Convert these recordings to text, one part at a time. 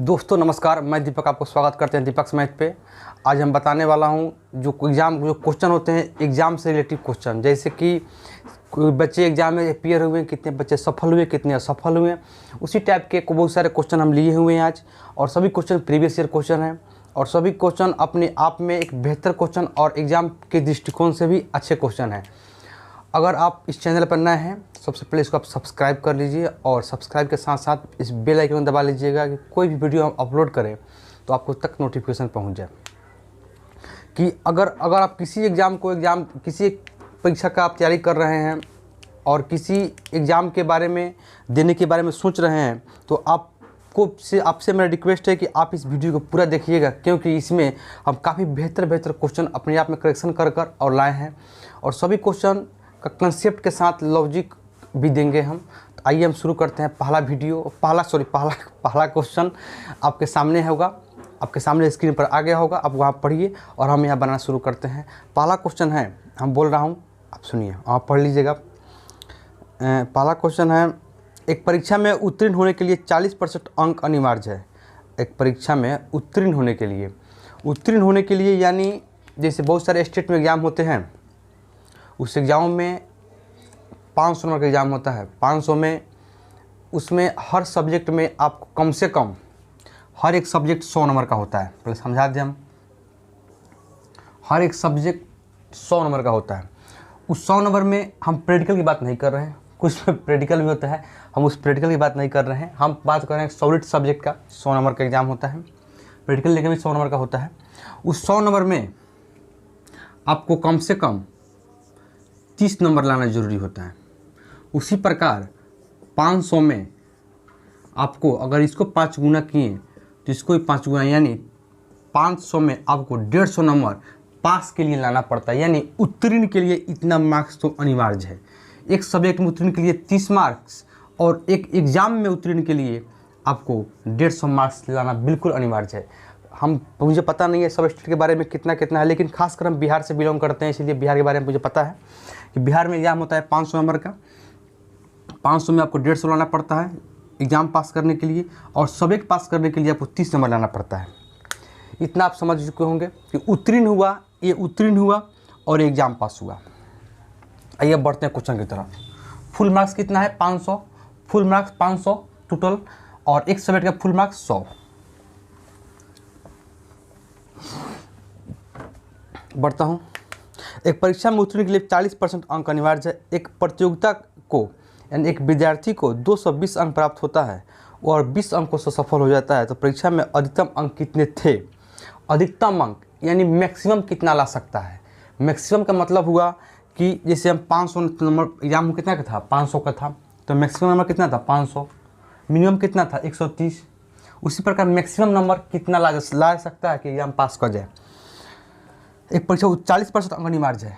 दोस्तों नमस्कार, मैं दीपक आपको स्वागत करते हैं दीपक मैथ पे। आज हम बताने वाला हूं जो क्वेश्चन होते हैं एग्ज़ाम से रिलेटिव क्वेश्चन, जैसे कि कोई बच्चे एग्ज़ाम में अपीयर हुए, कितने बच्चे सफल हुए, कितने असफल हुए, उसी टाइप के बहुत सारे क्वेश्चन हम लिए हुए हैं आज। और सभी क्वेश्चन प्रीवियस ईयर क्वेश्चन हैं और सभी क्वेश्चन अपने आप में एक बेहतर क्वेश्चन और एग्ज़ाम के दृष्टिकोण से भी अच्छे क्वेश्चन हैं। अगर आप इस चैनल पर नए हैं, सबसे पहले इसको आप सब्सक्राइब कर लीजिए और सब्सक्राइब के साथ साथ इस बेल आइकन दबा लीजिएगा कि कोई भी वीडियो हम अपलोड करें तो आपको तक नोटिफिकेशन पहुंच जाए। कि अगर आप किसी किसी परीक्षा का आप तैयारी कर रहे हैं और किसी एग्ज़ाम के बारे में देने के बारे में सोच रहे हैं, तो आपसे मेरा रिक्वेस्ट है कि आप इस वीडियो को पूरा देखिएगा, क्योंकि इसमें हम काफ़ी बेहतर क्वेश्चन अपने आप में करेक्शन कर और लाए हैं और सभी क्वेश्चन का कंसेप्ट के साथ लॉजिक भी देंगे हम। तो आइए हम शुरू करते हैं। पहला क्वेश्चन आपके सामने होगा, आपके सामने स्क्रीन पर आ गया होगा, आप वहाँ पढ़िए और हम यहाँ बनाना शुरू करते हैं। पहला क्वेश्चन है, हम बोल रहा हूँ, आप सुनिए, आप पढ़ लीजिएगा। पहला क्वेश्चन है, एक परीक्षा में उत्तीर्ण होने के लिए 40% अंक अनिवार्य है। एक परीक्षा में उत्तीर्ण होने के लिए यानी जैसे बहुत सारे स्टेट में एग्ज़ाम होते हैं, उस एग्ज़ाम में 500 नंबर का एग्ज़ाम होता है। 500 में उसमें हर सब्जेक्ट में आपको कम से कम हर एक सब्जेक्ट 100 नंबर का होता है। पहले समझा दें हम, हर एक सब्जेक्ट 100 नंबर का होता है। उस 100 नंबर में हम प्रैक्टिकल की बात नहीं कर रहे हैं, कुछ में प्रैक्टिकल भी होता है, हम उस प्रैक्टिकल की बात नहीं कर रहे हैं। हम बात कर रहे हैं सॉलिड सब्जेक्ट का 100 नंबर का एग्ज़ाम होता है, प्रैक्टिकल लेकर भी 100 नंबर का होता है। उस 100 नंबर में आपको कम से कम 30 नंबर लाना ज़रूरी होता है। उसी प्रकार 500 में आपको अगर इसको 5 गुना किए तो इसको भी 5 गुना, यानी 500 में आपको 150 नंबर पास के लिए लाना पड़ता है। यानी उत्तीर्ण के लिए इतना मार्क्स तो अनिवार्य है। एक सब्जेक्ट में उत्तीर्ण के लिए 30 मार्क्स और एक एग्ज़ाम में उत्तीर्ण के लिए आपको 150 मार्क्स लाना बिल्कुल अनिवार्य है। मुझे पता नहीं है सब स्टेट के बारे में कितना है, लेकिन खासकर हम बिहार से बिलोंग करते हैं, इसलिए बिहार के बारे में मुझे पता है कि बिहार में एग्ज़ाम होता है 500 नंबर का। 500 में आपको 150 लाना पड़ता है एग्ज़ाम पास करने के लिए, और सब्जेक्ट पास करने के लिए आपको 30 नंबर लाना पड़ता है। इतना आप समझ चुके होंगे कि उत्तीर्ण हुआ और एग्ज़ाम पास हुआ। आइए बढ़ते हैं क्वेश्चन की तरफ। फुल मार्क्स कितना है? 500। फुल मार्क्स 500 टोटल, और एक सब्जेक्ट का फुल मार्क्स 100। बढ़ता हूँ। एक परीक्षा में उत्तीर्ण के लिए 40% अंक अनिवार्य है। एक प्रतियोगिता को यानी एक विद्यार्थी को 220 अंक प्राप्त होता है और 20 अंकों से सफल हो जाता है, तो परीक्षा में अधिकतम अंक कितने थे? अधिकतम अंक यानी मैक्सिमम कितना ला सकता है? मैक्सिमम का मतलब हुआ कि जैसे हम 500 नंबर एग्जाम कितना का था? 500 का था, तो मैक्सिमम नंबर कितना था? 500। मिनिमम कितना था? 130। उसी प्रकार मैक्सिमम नंबर कितना ला सकता है कि एग्जाम पास कर जाए? एक परीक्षा 40% अंक अनिवार्य है,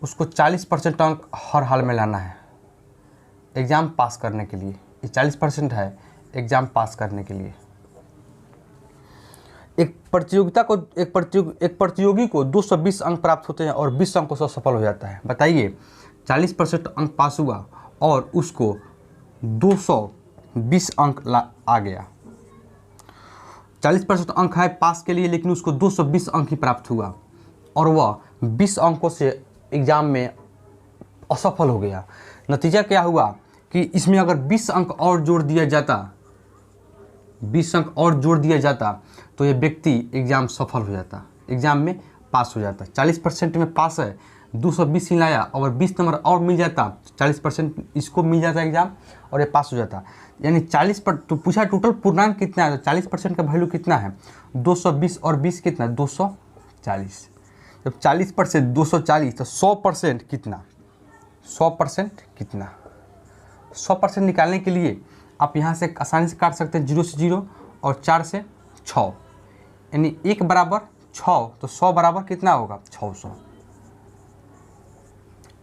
उसको 40% अंक हर हाल में लाना है एग्ज़ाम पास करने के लिए। ये 40% है एग्ज़ाम पास करने के लिए। एक प्रतियोगी को 220 अंक प्राप्त होते हैं और 20 अंकों से सफल हो जाता है। बताइए, 40% अंक पास हुआ और उसको 220 अंक आ गया। 40% अंक है पास के लिए, लेकिन उसको 220 अंक ही प्राप्त हुआ और वह 20 अंकों से एग्ज़ाम में असफल हो गया। नतीजा क्या हुआ कि इसमें अगर 20 अंक और जोड़ दिया जाता तो ये व्यक्ति एग्ज़ाम सफल हो जाता, एग्ज़ाम में पास हो जाता। 40% में पास है, 220 ही लाया, और 20 नंबर और मिल जाता, 40% इसको मिल जाता एग्ज़ाम और ये पास हो जाता। यानी 40 पर तो पूछा टोटल पूर्णांक कितना है, तो 40% का वैल्यू कितना है? 220 और 20 कितना? 240। जब 40% 240 तो 100% कितना? 100% कितना? 100% निकालने के लिए आप यहाँ से आसानी से काट सकते हैं, 0 से 0 और 4 से 6, यानी 1 बराबर 6, तो 100 बराबर कितना होगा? 600।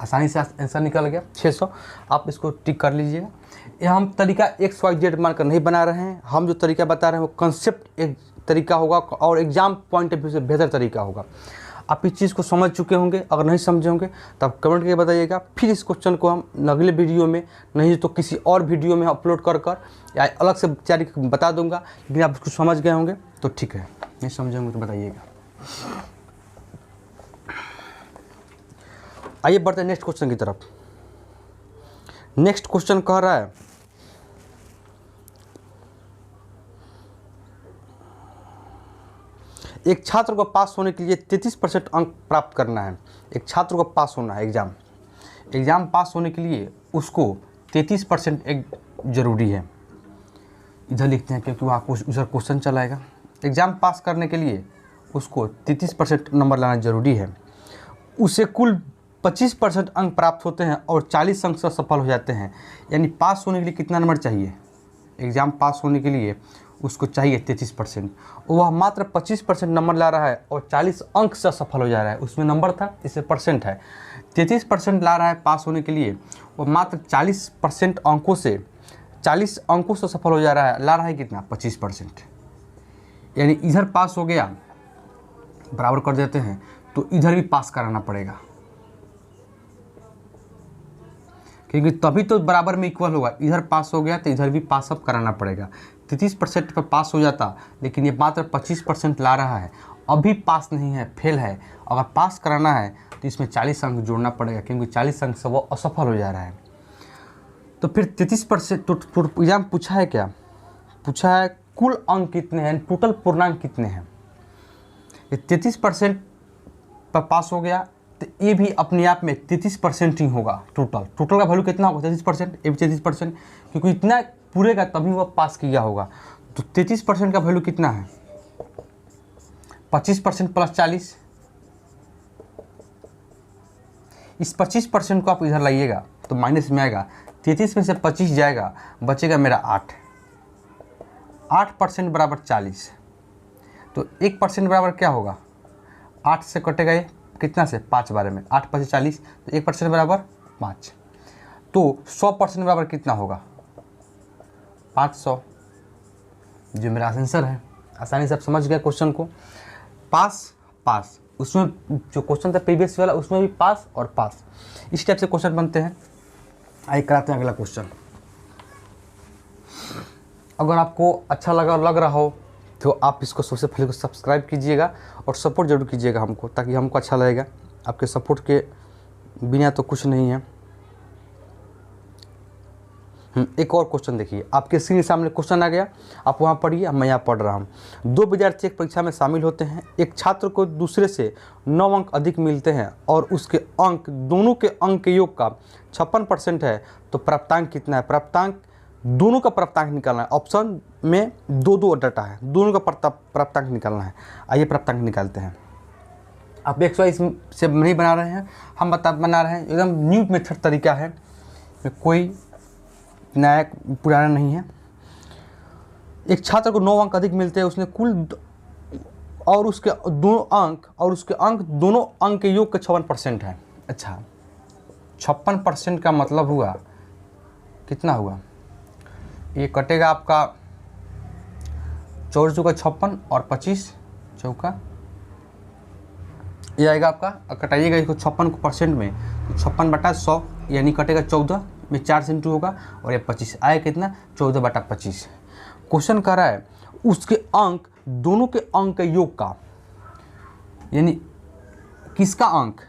आसानी से आंसर निकल गया 600। आप इसको टिक कर लीजिएगा। ये हम तरीका XYZ मानकर नहीं बना रहे हैं, हम जो तरीका बता रहे हैं वो कंसेप्ट एक तरीका होगा और एग्ज़ाम पॉइंट ऑफ व्यू से बेहतर तरीका होगा। आप इस चीज़ को समझ चुके होंगे। अगर नहीं समझे होंगे तो आप कमेंट करके बताइएगा। फिर इस क्वेश्चन को हम अगले वीडियो में, नहीं तो किसी और वीडियो में अपलोड कर या अलग से तैयारी बता दूंगा। लेकिन आप उसको समझ गए होंगे तो ठीक है, नहीं समझे होंगे तो बताइएगा। आइए बढ़ते हैं नेक्स्ट क्वेश्चन की तरफ। नेक्स्ट क्वेश्चन कह रहा है, एक छात्र को पास होने के लिए 33% अंक प्राप्त करना है। एक छात्र को पास होना है, एग्ज़ाम पास होने के लिए उसको 33% एक ज़रूरी है। इधर लिखते हैं क्योंकि वहाँ उधर क्वेश्चन चलाएगा। एग्ज़ाम पास करने के लिए उसको 33% नंबर लाना ज़रूरी है। उसे कुल 25% अंक प्राप्त होते हैं और 40 अंक से सफल हो जाते हैं। यानी पास होने के लिए कितना नंबर चाहिए? एग्ज़ाम पास होने के लिए उसको चाहिए 33%। वह मात्र 25% नंबर ला रहा है और 40 अंक से सफल हो जा रहा है। उसमें नंबर था, इससे परसेंट है। 33% ला रहा है पास होने के लिए, वो मात्र 40% अंकों से 40 अंकों से सफल हो जा रहा है। ला रहा है कितना? 25%। यानी इधर पास हो गया, बराबर कर देते हैं, तो इधर भी पास कराना पड़ेगा, क्योंकि तभी तो बराबर में इक्वल होगा। इधर पास हो गया तो इधर भी पास अप कराना पड़ेगा। 33% पर पास हो जाता, लेकिन ये मात्र 25% ला रहा है, अभी पास नहीं है, फेल है। अगर पास कराना है तो इसमें 40 अंक जोड़ना पड़ेगा, क्योंकि 40 अंक से वो असफल हो जा रहा है। तो फिर 33% तो एग्जाम पूछा है क्या? पूछा है कुल अंक कितने हैं, टोटल पूर्णांक कितने हैं। ये 33% पर पास हो गया तो ये भी अपने आप में 33% ही होगा। टोटल का वैल्यू कितना होगा? 33%। ये भी 33%, क्योंकि इतना पूरेगा तभी वह पास किया होगा। तो 33% का वैल्यू कितना है? 25% प्लस 40। इस 25% को आप इधर लाइएगा तो माइनस में आएगा। 33 में से 25 जाएगा, बचेगा मेरा 8% बराबर 40। तो 1% बराबर क्या होगा? 8 से कटेगा ये कितना से? 5 बारे में 8 5 40, तो 1% बराबर 5। तो 100% बराबर कितना होगा? 500, जो मेरा आंसर है। आसानी से आप समझ गए क्वेश्चन को। पास उसमें जो क्वेश्चन था प्रीवियस वाला, उसमें भी पास और पास, इस टाइप से क्वेश्चन बनते हैं। आइए कराते हैं अगला क्वेश्चन। अगर आपको अच्छा लग रहा हो तो आप इसको सबसे पहले सब्सक्राइब कीजिएगा और सपोर्ट जरूर कीजिएगा हमको, ताकि हमको अच्छा लगेगा। आपके सपोर्ट के बिना तो कुछ नहीं है। एक और क्वेश्चन देखिए, आपके स्क्रीन के सामने क्वेश्चन आ गया, आप वहाँ पढ़िए, मैं यहाँ पढ़ रहा हूँ। 2 विद्यार्थी एक परीक्षा में शामिल होते हैं। एक छात्र को दूसरे से 9 अंक अधिक मिलते हैं और उसके अंक, दोनों के अंक के योग का 56% है, तो प्राप्तांक कितना है? प्राप्तांक, दोनों का प्राप्तांक निकालना है। ऑप्शन में 2 डाटा है, दोनों का प्राप्तांक निकालना है। आइए प्राप्तांक निकालते हैं। आप एक्सरसाइज से नहीं बना रहे हैं, हम बना रहे हैं। एकदम न्यू मेथड तरीका है, कोई नया पुराना नहीं है। एक छात्र को 9 अंक अधिक मिलते हैं, उसने कुल और उसके दोनों अंक के योग का 56% है। अच्छा, 56% का मतलब हुआ कितना हुआ? ये कटेगा आपका 4 चौका 56 और 25 चौका, ये आएगा आपका। कटाइएगा इसको 56 को परसेंट में, तो 56/100 यानी कटेगा 14 में 4 से इंटू होगा, और ये 25 आया कितना? 14/25। क्वेश्चन कर रहा है उसके अंक, दोनों के अंक के योग का, यानी किसका अंक?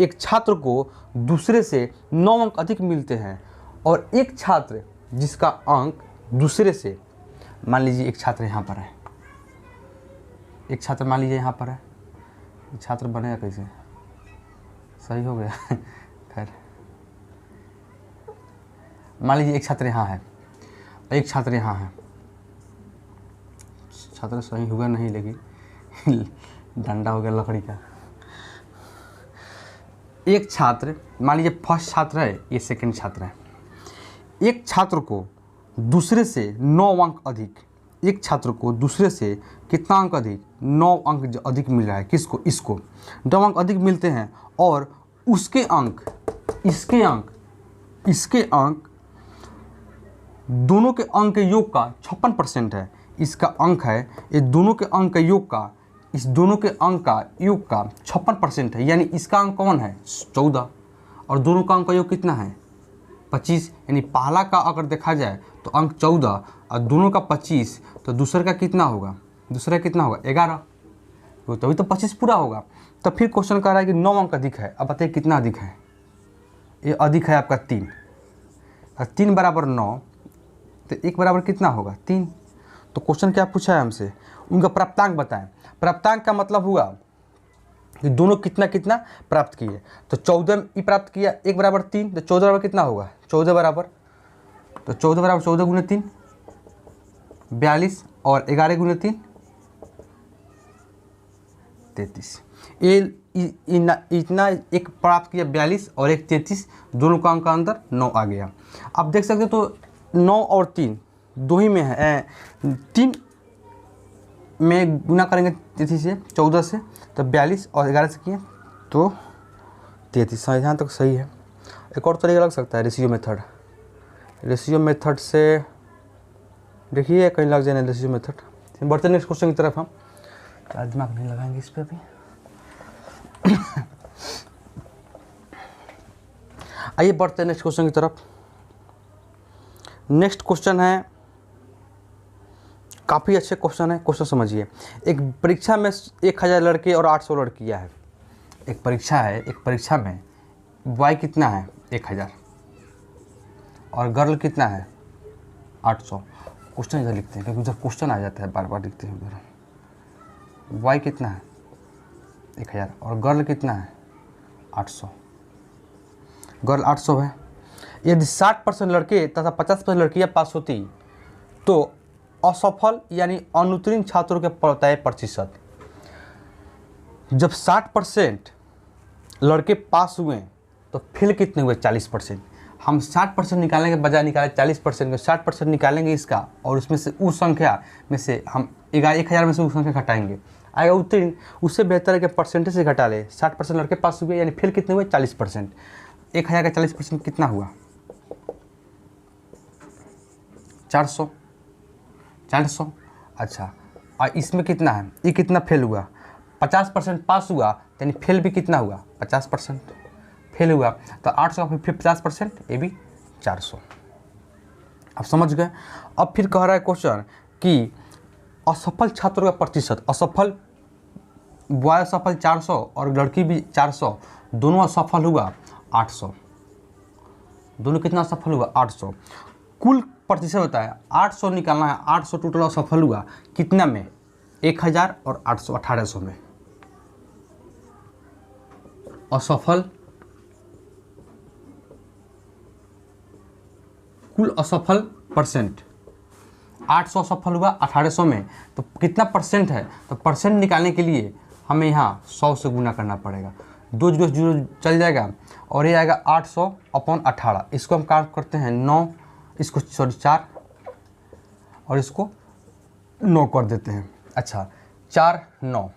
एक छात्र को दूसरे से 9 अंक अधिक मिलते हैं और एक छात्र जिसका अंक दूसरे से, मान लीजिए एक छात्र यहाँ पर है, एक छात्र मान लीजिए यहाँ पर है, छात्र बनेगा कैसे? सही हो गया खैर, मान लीजिए एक छात्र यहाँ है, एक छात्र यहाँ है। छात्र सही होगा नहीं, लेकिन डंडा हो गया लकड़ी का। एक छात्र, मान लीजिए फर्स्ट छात्र है, ये सेकंड छात्र है। एक छात्र को दूसरे से 9 अंक अधिक, एक छात्र को दूसरे से कितना अंक अधिक? 9 अंक अधिक मिल रहा है। किसको? इसको 9 अंक अधिक मिलते हैं और उसके अंक, इसके अंक दोनों के अंक के योग का 56% है। इसका अंक है, ये दोनों के अंक के योग का इस दोनों के अंक का योग का 56% है, यानी इसका अंक कौन है 14 और दोनों का अंक का योग कितना है 25। यानी पहला का अगर देखा जाए तो अंक 14 और दोनों का 25, तो दूसरे का कितना होगा, दूसरा कितना होगा 11, तो तभी तो 25 पूरा होगा। तो फिर क्वेश्चन कह रहा है कि 9 अंक अधिक है। अब बताइए कितना अधिक है, ये अधिक है आपका 3, और 3 बराबर 9, तो 1 बराबर कितना होगा 3। तो क्वेश्चन क्या पूछा है हमसे, उनका प्राप्तांक बताएं। प्राप्तांक का मतलब हुआ कि दोनों कितना कितना प्राप्त किए। तो 14 ई प्राप्त किया, 1 बराबर 3, तो 14 बराबर कितना होगा 14 बराबर, तो 14 बराबर 14 गुने 3 42 और 11 गुने 3 33। इतना एक प्राप्त किया 42 और एक 33, दोनों का अंक अंदर 9 आ गया। आप देख सकते हो तो 9 और 3 दो ही में है, 3 में गुना करेंगे 33 से 14 से, तो 42 और 11 से किए तो 33। यहाँ तक सही है। एक और तरीका लग सकता है रेशियो मेथड। रेशियो मेथड से देखिए कहीं लग जाए रेशियो मेथड। बढ़ते नेक्स्ट क्वेश्चन की तरफ। हम क्या दिमाग नहीं लगाएंगे इस पर भी। आइए बढ़ते नेक्स्ट क्वेश्चन की तरफ। नेक्स्ट क्वेश्चन है, काफ़ी अच्छे क्वेश्चन है, क्वेश्चन समझिए। एक परीक्षा में 1000 लड़के और 800 लड़कियां हैं। एक परीक्षा है, एक परीक्षा में बॉय कितना है 1000 और गर्ल कितना है 800। क्वेश्चन इधर लिखते हैं क्योंकि उधर क्वेश्चन आ जाता है, बार बार लिखते हैं उधर। बॉय कितना है 1000 और गर्ल कितना है 800। गर्ल 800 है। यदि 60% लड़के तथा 50% लड़कियां पास होती तो असफल यानी अनुत्तीर्ण छात्रों के बताए प्रतिशत। जब 60% लड़के पास हुए तो फेल कितने हुए 40%। हम 60% निकालने के बजाय निकाले 40% को, 60% निकालेंगे इसका और उसमें से उस संख्या में से हम 1000 में से उस संख्या घटाएंगे, आएगा उत्तीर्ण। उससे बेहतर है कि परसेंटेज से घटा ले। 60% लड़के पास हुए यानी फेल कितने हुए 40%। 1000 का 40% कितना हुआ 400। अच्छा, और इसमें कितना है, ये कितना फेल हुआ 50% पास हुआ, यानी फेल भी कितना हुआ 50% फेल हुआ। तो 800 का फिर 50%, ये भी 400। आप समझ गए। अब फिर कह रहा है क्वेश्चन कि असफल छात्रों का प्रतिशत। असफल बॉय असफल 400 और लड़की भी 400, दोनों असफल हुआ 800। दोनों कितना असफल हुआ 800। कुल प्रतिशत बताया 800 निकालना है। 800 टोटल असफल हुआ कितना में 1000 और 800 1800 में। असफल कुल असफल परसेंट 800 असफल हुआ 1800 में, तो कितना परसेंट है। तो परसेंट निकालने के लिए हमें यहाँ 100 से गुना करना पड़ेगा। 2 0 0 चल जाएगा और ये आएगा 800 अपॉन 18। इसको हम काम करते हैं 9, इसको 4 और इसको 9 कर देते हैं। अच्छा 4 9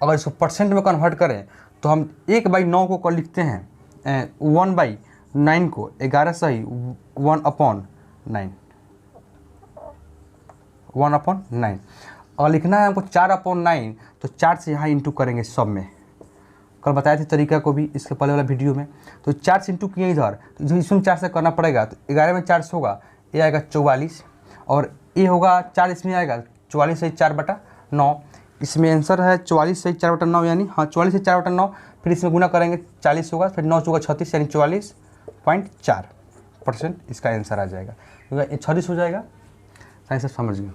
अगर इसको परसेंट में कन्वर्ट करें तो हम 1/9 को कर लिखते हैं 1/9 को 11 सही 1/9 अगर लिखना है हमको 4/9 तो 4 से यहाँ इंटू करेंगे सब में। कल बताए थे तरीका को भी इसके पहले वाला वीडियो में। तो 4 से इंटू किए इधर, तो इसमें 4 से करना पड़ेगा। तो 11 में 4 से होगा, ये आएगा 44 और ये होगा 4 इसमें आएगा 44 से 4/9। इसमें आंसर है 44 से 4/9 यानी हाँ 44 से 4/9। फिर इसमें गुना करेंगे 40 होगा, फिर 9 होगा 36 यानी 44.4% इसका आंसर आ जाएगा। क्योंकि 36 हो जाएगा। साइंस सब समझ गए।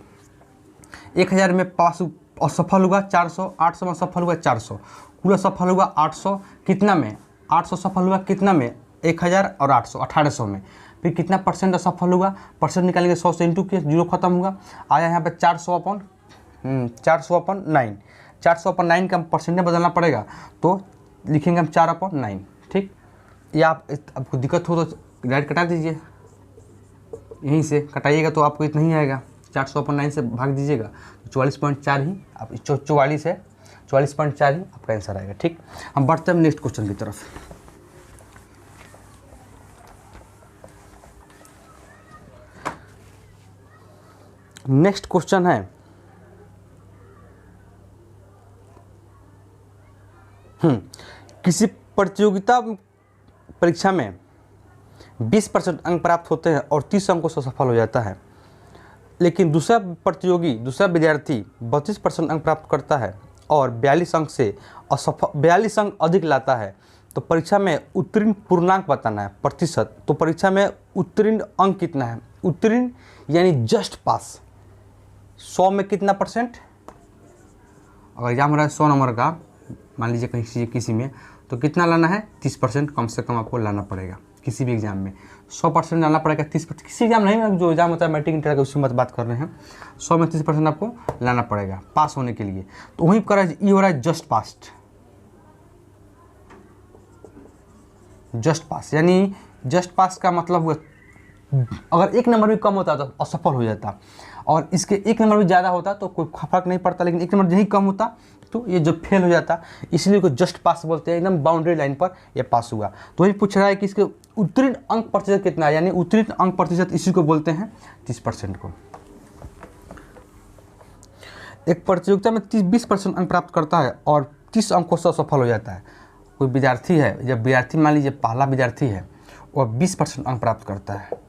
1000 में पास असफल हुआ 400, 800 में सफल हुआ 400, कुल सफल हुआ 800 कितना में 800 सफल हुआ कितना में 1000 और 800 1800 में। फिर कितना परसेंट असफल हुआ, परसेंट निकालेंगे 100 से इंटू किया, 0 खत्म हुआ, आया यहाँ पे 400/9। 400/9 का परसेंट में बदलना पड़ेगा तो लिखेंगे हम 4/9। ठीक, या आपको दिक्कत हो तो डायरेक्ट कटा दीजिए, यहीं से कटाइएगा तो आपको इतना ही आएगा। 400/9 से भाग दीजिएगा तो 44.4 ही आप 44 है 44.4 ही आपका आंसर आएगा। ठीक, हम बढ़ते हैं नेक्स्ट क्वेश्चन की तरफ। नेक्स्ट क्वेश्चन है किसी प्रतियोगिता परीक्षा में 20% अंक प्राप्त होते हैं और 30 अंकों से सफल हो जाता है, लेकिन दूसरा विद्यार्थी 32% अंक प्राप्त करता है और 42 अंक से 42 अंक अधिक लाता है, तो परीक्षा में उत्तीर्ण पूर्णांक बताना है, प्रतिशत। तो परीक्षा में उत्तीर्ण अंक कितना है? उत्तीर्ण यानी जस्ट पास। 100 में कितना परसेंट? अगर एग्जाम हो रहा है 100 नंबर का, मान लीजिए कहीं किसी में, तो कितना लाना है? 30% कम से कम आपको लाना पड़ेगा। किसी भी एग्जाम में 100% लाना पड़ेगा, 30%। किसी एग्जाम नहीं, जो एग्जाम होता है मैट्रिक इंटर का, उसकी मत बात कर रहे हैं। 100 में 30% आपको लाना पड़ेगा पास होने के लिए। तो वहीं पर ये हो रहा है जस्ट पास्ट। जस्ट पास यानी जस्ट पास का मतलब हुआ, अगर एक नंबर भी कम होता तो असफल हो जाता, और इसके एक नंबर भी ज़्यादा होता तो कोई फर्क नहीं पड़ता, लेकिन एक नंबर यही कम होता तो ये जो फेल हो जाता, इसलिए को जस्ट पास बोलते हैं। एकदम बाउंड्री लाइन पर ये पास हुआ। तो वही पूछ रहा है कि इसके उत्तीर्ण अंक प्रतिशत कितना है, यानी उत्तीर्ण अंक प्रतिशत इसी को बोलते हैं 30% को। एक प्रतियोगिता में 20% अंक प्राप्त करता है और 30 अंकों से सफल हो जाता है। कोई विद्यार्थी है, जब विद्यार्थी मान लीजिए पहला विद्यार्थी है, वह 20% अंक प्राप्त करता है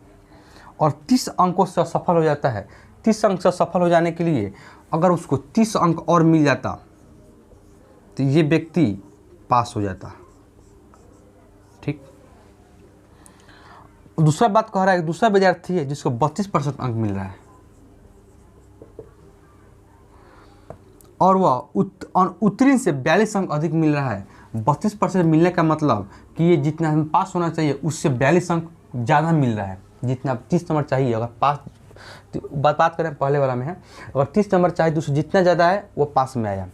और 30 अंकों से सफल हो जाता है। 30 अंक से सफल हो जाने के लिए अगर उसको 30 अंक और मिल जाता तो ये व्यक्ति पास हो जाता। ठीक। दूसरा बात कह रहा है, दूसरा विद्यार्थी है जिसको 32% अंक मिल रहा है और वह उत्तीर्ण से 42 अंक अधिक मिल रहा है। 32% मिलने का मतलब कि ये जितना हमें पास होना चाहिए उससे 42 अंक ज़्यादा मिल रहा है। जितना 30 नंबर चाहिए, अगर पास बात करें पहले वाला में है, अगर 30 नंबर चाहिए तो उससे जितना ज़्यादा है वो पास में आया।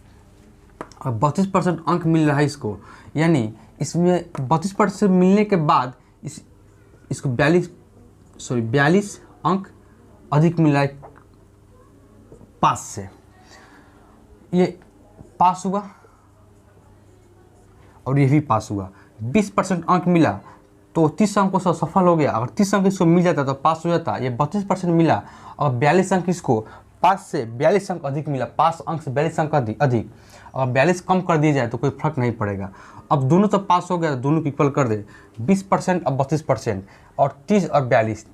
और 32% अंक मिल रहा है इसको, यानी इसमें 32% मिलने के बाद इसको 42 अंक अधिक मिल रहा है पास से। ये पास हुआ और ये भी पास हुआ। 20% अंक मिला तो 30 अंकों से सफल हो गया। अगर 30 अंक इसको मिल जाता तो पास हो जाता। ये 32% मिला और 42 अंक इसको पास से 42 अंक अधिक मिला। पास अंक से 42 अंक अधिक। अगर 42 कम कर दिया जाए तो कोई फर्क नहीं पड़ेगा। अब दोनों तो पास हो गया, दोनों को इक्वल कर दे। 20% और 32% और 30 और 42।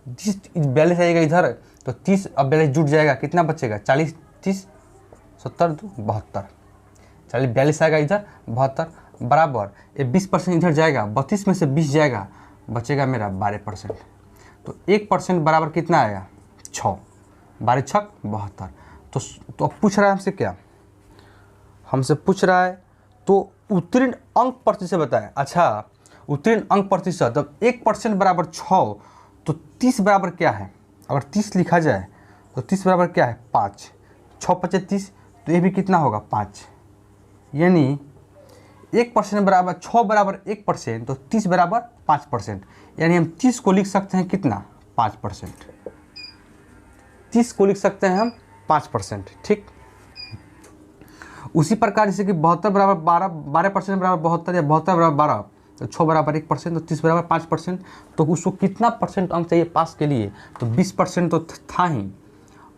42 आएगा इधर तो 30 और 42 जुट जाएगा, कितना बचेगा? 40, 30, 70, 72। 42 आएगा इधर, 72 बराबर। ये 20% इधर जाएगा, 32 में से 20 जाएगा, बचेगा मेरा 12%। तो 1% बराबर कितना आएगा? 6। 12 छक 72। तो अब पूछ रहा है हमसे क्या? हमसे पूछ रहा है तो उत्तीर्ण अंक प्रतिशत बताएं। अच्छा, उत्तीर्ण अंक प्रतिशत, तब 1% बराबर 6, तो 30 बराबर क्या है? अगर 30 लिखा जाए तो 30 बराबर क्या है? 5। 6 5 30, तो ये भी कितना होगा? 5। यानी 1% बराबर 6 बराबर 1%, तो 30 बराबर 5%। यानी हम 30 को लिख सकते हैं कितना? 5%। 30 को लिख सकते हैं हम 5%। ठीक। उसी प्रकार जैसे कि 72 बराबर 12, 12% बराबर 72 या 72 बराबर 12, तो 6 बराबर 1%, तो 30 बराबर 5%। तो उसको कितना परसेंट अंक चाहिए पास के लिए? तो 20% तो था ही,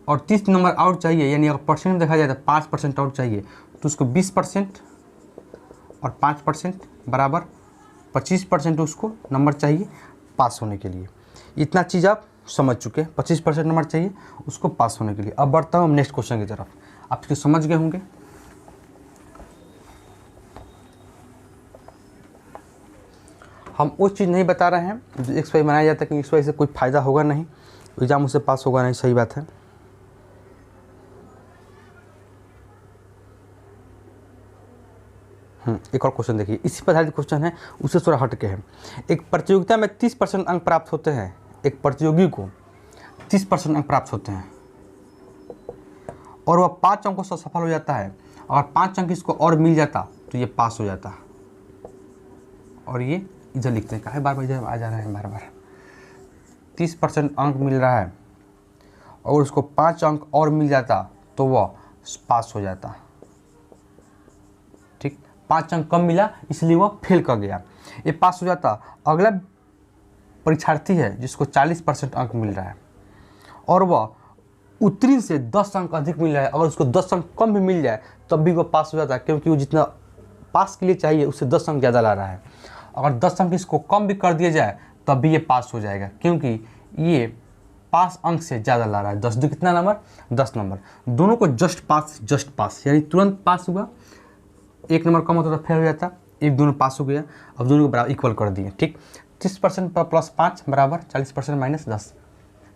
और 30 नंबर और चाहिए, यानी अगर परसेंट देखा जाए तो 5% और चाहिए। तो उसको 20% और 5% बराबर 25% उसको नंबर चाहिए पास होने के लिए। इतना चीज़ आप समझ चुके हैं। 25% नंबर चाहिए उसको पास होने के लिए। अब बढ़ता हूँ नेक्स्ट क्वेश्चन की तरफ। आप इसको समझ गए होंगे। हम वो चीज़ नहीं बता रहे हैं जो एक्स वाई बनाया जाता है, कि एक्स वाई से कोई फ़ायदा होगा नहीं, एग्जाम उससे पास होगा नहीं। सही बात है। एक और क्वेश्चन देखिए, इसी पर आधारित क्वेश्चन है, उससे थोड़ा हट के है। एक प्रतियोगिता में 30% अंक प्राप्त होते हैं। एक प्रतियोगी को 30% अंक प्राप्त होते हैं और वह 5 अंकों से सफल हो जाता है। अगर 5 अंक इसको और मिल जाता तो ये पास हो जाता। और ये इधर लिखते हैं, काहे बार बार इधर आ जा रहे हैं बार बार। 30% अंक मिल रहा है और उसको 5 अंक और मिल जाता तो वह पास हो जाता। 5 अंक कम मिला इसलिए वह फेल कर गया, ये पास हो जाता। अगला परीक्षार्थी है जिसको 40% अंक मिल रहा है और वह उत्तीर्ण से 10 अंक अधिक मिल रहा है। अगर उसको 10 अंक कम भी मिल जाए तब भी वो पास हो जाता है, क्योंकि वो जितना पास के लिए चाहिए उससे 10 अंक ज़्यादा ला रहा है। अगर 10 अंक इसको कम भी कर दिया जाए तब भी ये पास हो जाएगा, क्योंकि ये 5 अंक से ज़्यादा ला रहा है। 10 दो कितना नंबर, 10 नंबर। दोनों को जस्ट पास यानी तुरंत पास हुआ। एक नंबर कम होता तो फेल हो जाता, एक दोनों पास हो गया। अब दोनों को बराबर इक्वल कर दिए। ठीक, 30% प्लस 5 बराबर 40% माइनस 10।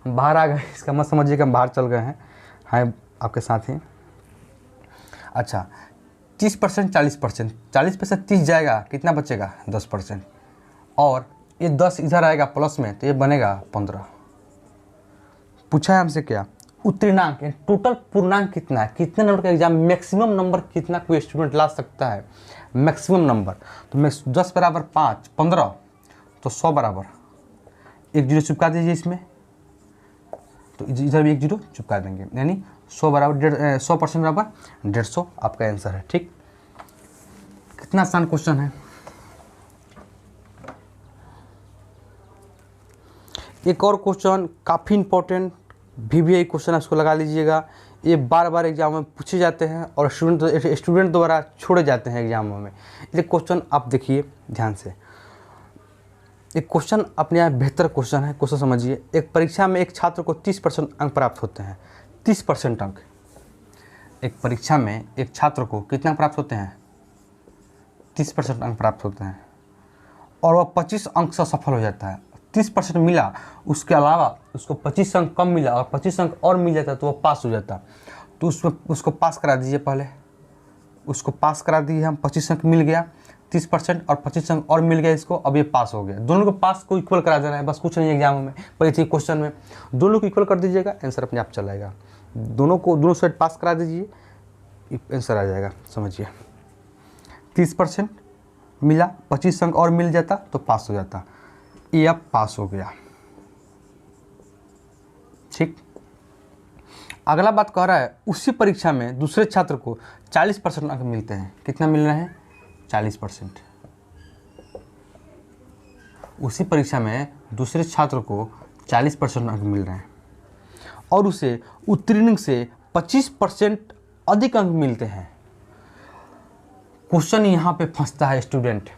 हम बाहर आ गए, इसका मत समझिए कि हम बाहर चल गए हैं आपके साथ ही। अच्छा, 30% 40%, 40% 30 जाएगा, कितना बचेगा 10%, और ये 10 इधर आएगा प्लस में तो ये बनेगा 15। पूछा है हमसे क्या, उत्तीर्णांक टोटल पूर्णांक कितना है, कितने नंबर का एग्जाम, मैक्सिमम नंबर कितना कोई स्टूडेंट ला सकता है, मैक्सिमम नंबर। तो 10 बराबर 5, 15 तो 100 बराबर 1 जीरो चिपका दीजिए इसमें, तो इधर भी 1 जीरो चिपका देंगे, यानी 100 बराबर 100% बराबर 150 आपका आंसर है। ठीक, कितना आसान क्वेश्चन है। एक और क्वेश्चन काफ़ी इंपॉर्टेंट VVI क्वेश्चन, इसको लगा लीजिएगा। ये बार बार एग्जाम में पूछे जाते हैं और स्टूडेंट द्वारा छोड़े जाते हैं एग्जामों में। ये क्वेश्चन आप देखिए ध्यान से। एक क्वेश्चन अपने आप बेहतर क्वेश्चन है, क्वेश्चन समझिए। एक परीक्षा में एक छात्र को 30% अंक प्राप्त होते हैं। 30% अंक, एक परीक्षा में एक छात्र को कितना प्राप्त होते हैं, 30% अंक प्राप्त होते हैं, और वह 25 अंक से सफल हो जाता है। 30% मिला, उसके अलावा उसको 25 अंक कम मिला और 25 अंक और मिल जाता तो वह पास हो जाता। तो उसको पास करा दीजिए, पहले उसको पास करा दिए हम, 25 अंक मिल गया, 30% और 25 अंक और मिल गया इसको, अब ये पास हो गया। दोनों को पास को इक्वल करा देना है, बस कुछ नहीं एग्जाम में, परीक्षा क्वेश्चन में दोनों को इक्वल कर दीजिएगा, आंसर अपने आप चल आएगा। दोनों साइड पास करा दीजिए, आंसर आ जाएगा। समझिए, 30% मिला, 25 अंक और मिल जाता तो पास हो जाता, ये अब पास हो गया। ठीक, अगला बात कह रहा है उसी परीक्षा में दूसरे छात्र को 40% अंक मिलते हैं। कितना मिल रहे हैं, 40%। उसी परीक्षा में दूसरे छात्र को 40% अंक मिल रहे हैं और उसे उत्तीर्ण से 25% अधिक अंक मिलते हैं। क्वेश्चन यहाँ पे फंसता है स्टूडेंट,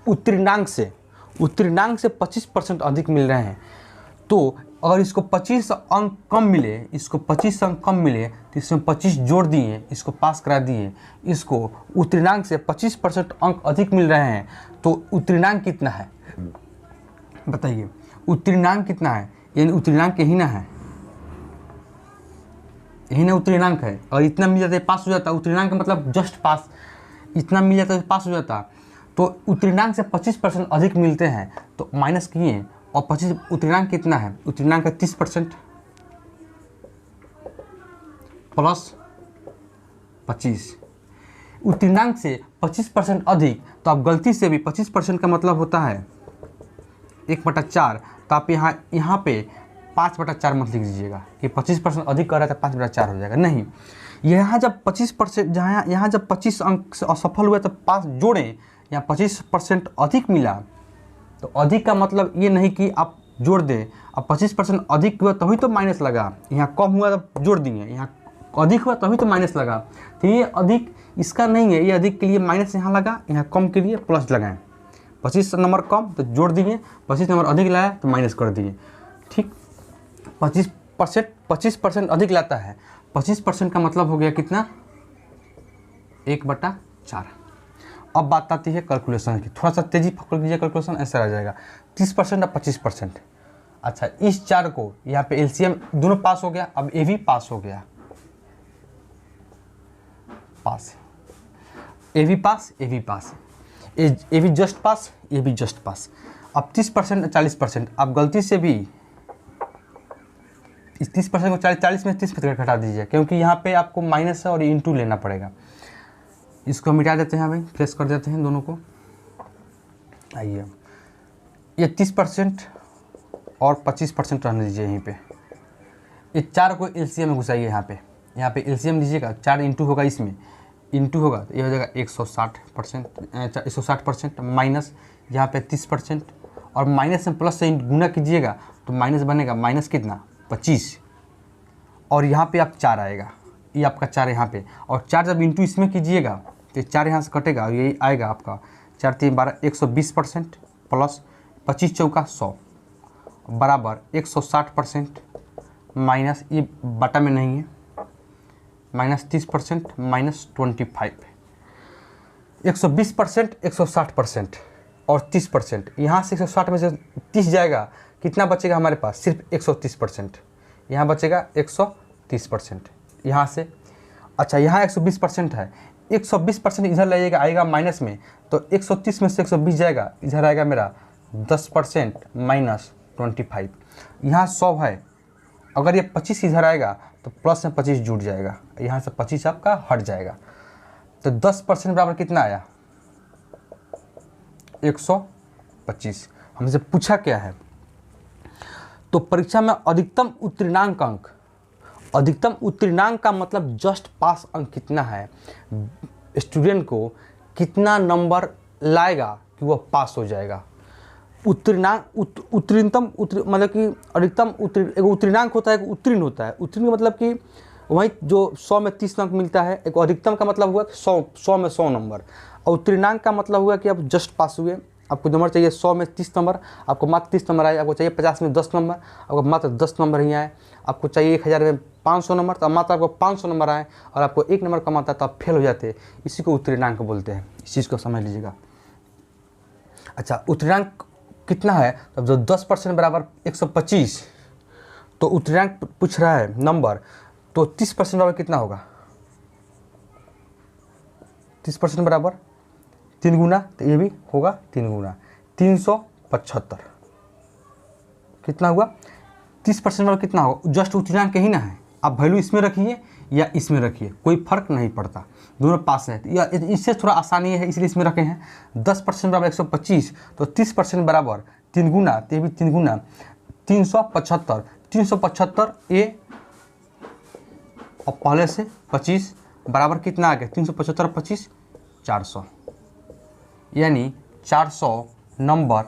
उत्तीर्णांक से 25% अधिक मिल रहे हैं, तो अगर इसको 25 अंक कम मिले, इसको 25 अंक कम मिले तो इसमें 25 जोड़ दिए, इसको पास करा दिए। इसको उत्तीर्णांक से 25% अंक अधिक मिल रहे हैं, तो उत्तीर्णांक कितना है बताइए, उत्तीर्णांक कितना है, यानी उत्तीर्णांक यही ना है, यही ना उत्तीर्णांक है। और इतना मिल जाता है पास हो जाता, उत्तीर्णांक मतलब जस्ट पास, इतना मिल जाता है पास हो जाता। तो उत्तीर्णांक से 25% अधिक मिलते हैं तो माइनस किए, और 25 उत्तीर्णांक कितना है, उत्तीर्णांक का 30% प्लस 25, उत्तीर्णांक से 25% अधिक, तो आप गलती से भी 25% का मतलब होता है 1/4, तो आप यहाँ पे 5/4 मत लिख दीजिएगा, ये 25% अधिक कर रहा था 5/4 हो जाएगा। नहीं, यहाँ जब 25%, यहाँ जब 25 अंक से असफल हुआ तो पास जोड़ें, यहाँ 25% अधिक मिला, तो अधिक का मतलब ये नहीं कि आप जोड़ दें। अब 25% अधिक हुआ तभी तो माइनस लगा, यहाँ कम हुआ तो जोड़ दिए, यहाँ अधिक हुआ तभी तो माइनस लगा। तो ये अधिक इसका नहीं है, ये अधिक के लिए माइनस यहाँ लगा, यहाँ कम के लिए प्लस लगाएं। 25 नंबर कम तो जोड़ दिए, 25 नंबर अधिक लाया तो माइनस कर दिए। ठीक, 25% अधिक लाता है, 25% का मतलब हो गया कितना, 1/4। अब बात आती है कैलकुलेशन की, थोड़ा सा तेजी पकड़ लीजिए, कैलकुलेशन ऐसा आ जाएगा 30% और 25%। अच्छा, इस 4 को यहाँ पे एलसीएम दोनों पास हो गया, अब ए भी पास हो गया, पास, ए भी पास, ए भी पास, ए भी जस्ट पास, ए भी जस्ट पास। अब 30% और 40%, आप गलती से भी इस 30% को 40 में 30% घटा दीजिए, क्योंकि यहाँ पे आपको माइनस है और इंटू लेना पड़ेगा। इसको मिटा देते हैं भाई, प्रेस कर देते हैं दोनों को। आइए, ये 30% और 25% रहने दीजिए यहीं पे। ये 4 को एलसीएम में घुसाइए, यहाँ पे एलसीएम दीजिएगा, 4 इंटू होगा, इसमें इंटू होगा तो ये हो जाएगा 160%, माइनस यहाँ पे 30%, और माइनस में प्लस से गुना कीजिएगा तो माइनस बनेगा, माइनस कितना 25, और यहाँ पे आप 4 आएगा, ये आपका 4 यहाँ पे, और 4 जब इंटू इसमें कीजिएगा तो 4 यहाँ से कटेगा, यही आएगा आपका 4 3 12 120% प्लस 25 चौका 100 बराबर 160% माइनस, ये बटा में नहीं है, माइनस 30% माइनस 25, 120% 160% और 30%। यहाँ से 160 में से 30 जाएगा, कितना बचेगा हमारे पास? सिर्फ 130%। यहाँ बचेगा 130% यहाँ से। अच्छा, यहाँ 120% है, 120% इधर लाइएगा, आएगा माइनस में, तो 130 में से 120 जाएगा, इधर आएगा मेरा 10% माइनस 25। यहाँ 100 है, अगर ये 25 इधर आएगा तो प्लस में 25 जुड़ जाएगा, यहाँ से 25 आपका हट जाएगा। तो 10% बराबर कितना आया? 125। हमसे पूछा क्या है? तो परीक्षा में अधिकतम उत्तीर्णांक अंक, अधिकतम उत्तीर्णांक का मतलब जस्ट पास अंक कितना है, स्टूडेंट को कितना नंबर लाएगा कि वह पास हो जाएगा। उत्तीर्णांक उत्तीर्णतम मतलब कि अधिकतम एक उत्तीर्णांक होता है, एक उत्तीर्ण होता है। उत्तीर्ण का मतलब कि वही जो 100 में 30 अंक मिलता है। एक अधिकतम का मतलब हुआ कि 100 में 100 नंबर, और उत्तीर्णांक का मतलब हुआ कि आप जस्ट पास हुए। आपको नंबर चाहिए 100 में 30 नंबर, आपको मात्र 30 नंबर आए। आपको चाहिए 50 में 10 नंबर, आपको मात्र 10 नंबर ही आए। आपको चाहिए 1000 में 500 नंबर, तो मात्र आपको 500 नंबर आए, और आपको 1 नंबर कम आता है तो आप फेल हो जाते। इसी को उत्तीर्णांक बोलते हैं, इस चीज़ को समझ लीजिएगा। अच्छा, उत्तीर्णांक कितना है? तब जो 10% बराबर 125, तो उत्तीर्णांक पूछ रहा है नंबर, तो 30% बराबर कितना होगा? 30% बराबर 3 गुना, तो ये भी होगा 3 गुना 375। कितना हुआ? 30% बराबर कितना होगा? जस्ट उत्तीर्णांक ही ना है, आप वैल्यू इसमें रखिए या इसमें रखिए, कोई फर्क नहीं पड़ता, दोनों पास है। या इससे थोड़ा आसानी है इसलिए इसमें रखे हैं। 10% बराबर 125, तो 30% बराबर 3 गुना, तो ये भी 3 गुना 375। 375 ये और पहले से 25 बराबर कितना आ गया? 375 25 400, यानी 400 नंबर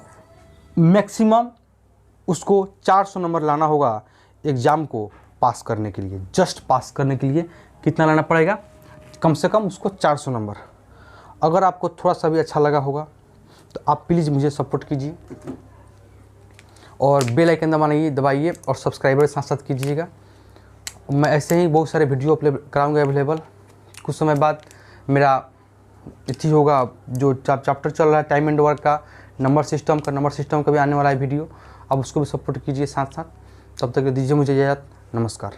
मैक्सिमम उसको 400 नंबर लाना होगा एग्ज़ाम को पास करने के लिए। जस्ट पास करने के लिए कितना लाना पड़ेगा? कम से कम उसको 400 नंबर। अगर आपको थोड़ा सा भी अच्छा लगा होगा तो आप प्लीज़ मुझे सपोर्ट कीजिए और बेल आइकन दबाइए और सब्सक्राइबर साथ साथ कीजिएगा। मैं ऐसे ही बहुत सारे वीडियो कराऊंगा अवेलेबल। कुछ समय बाद मेरा इति होगा जो चैप्टर चल रहा है टाइम एंड वर्क का, नंबर सिस्टम का भी आने वाला है वीडियो। अब उसको भी सपोर्ट कीजिए साथ साथ। तब तक दीजिए मुझे इजाज़त। नमस्कार।